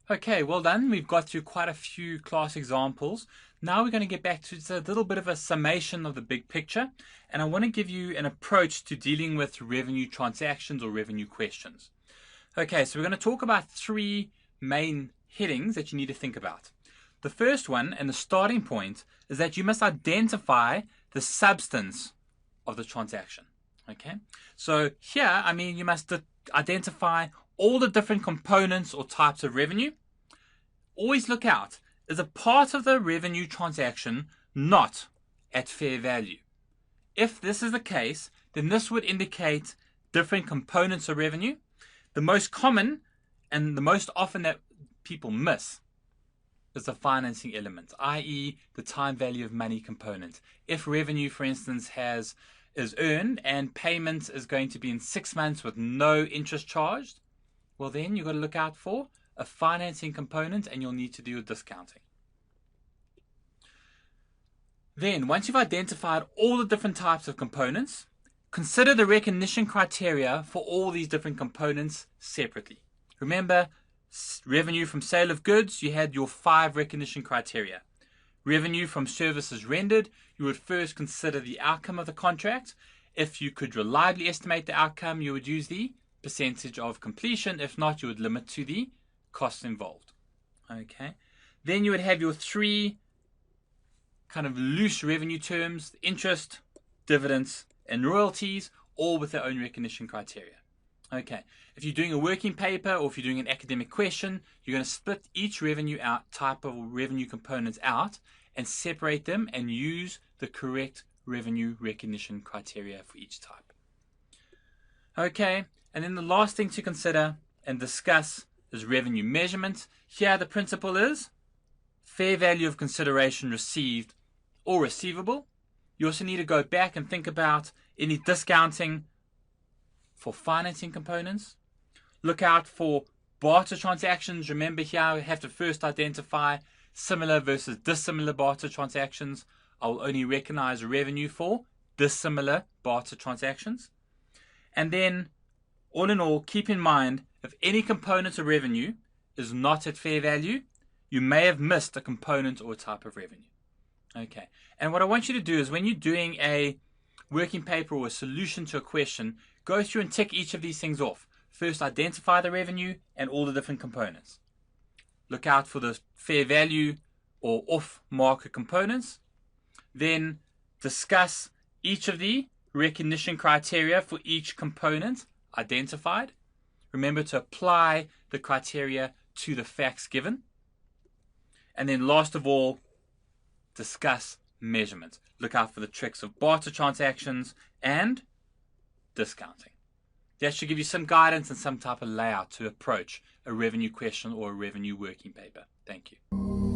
Okay, well done. We've got through quite a few class examples. Now we're going to get back to just a little bit of a summation of the big picture. And I want to give you an approach to dealing with revenue transactions or revenue questions. Okay, so we're going to talk about three main headings that you need to think about. The first one, and the starting point, is that you must identify the substance of the transaction. Okay, so here, you must identify all the different components or types of revenue. Always look out, is a part of the revenue transaction not at fair value? If this is the case, then this would indicate different components of revenue. The most common and the most often that people miss is the financing element, i.e. the time value of money component. If revenue, for instance, is earned and payment is going to be in 6 months with no interest charged, well then you've got to look out for a financing component and you'll need to do a discounting. Then, once you've identified all the different types of components, consider the recognition criteria for all these different components separately. Remember, revenue from sale of goods, you had your 5 recognition criteria. Revenue from services rendered, you would first consider the outcome of the contract. If you could reliably estimate the outcome, you would use the percentage of completion. If not, you would limit to the costs involved. Okay. Then you would have your 3 kind of loose revenue terms: interest, dividends, and royalties, all with their own recognition criteria. Okay. If you're doing a working paper or if you're doing an academic question, you're going to split each revenue type of revenue components out and separate them and use the correct revenue recognition criteria for each type. Okay. And then the last thing to consider and discuss is revenue measurement. Here the principle is fair value of consideration received or receivable. You also need to go back and think about any discounting for financing components. Look out for barter transactions. Remember here we have to first identify similar versus dissimilar barter transactions. I will only recognize revenue for dissimilar barter transactions. And then all in all, keep in mind, if any component of revenue is not at fair value, you may have missed a component or a type of revenue. Okay, and what I want you to do is when you're doing a working paper or a solution to a question, go through and tick each of these things off. First, identify the revenue and all the different components. Look out for the fair value or off-market components. Then discuss each of the recognition criteria for each component identified. Remember to apply the criteria to the facts given. And then last of all, discuss measurement. Look out for the tricks of barter transactions and discounting. That should give you some guidance and some type of layout to approach a revenue question or a revenue working paper. Thank you.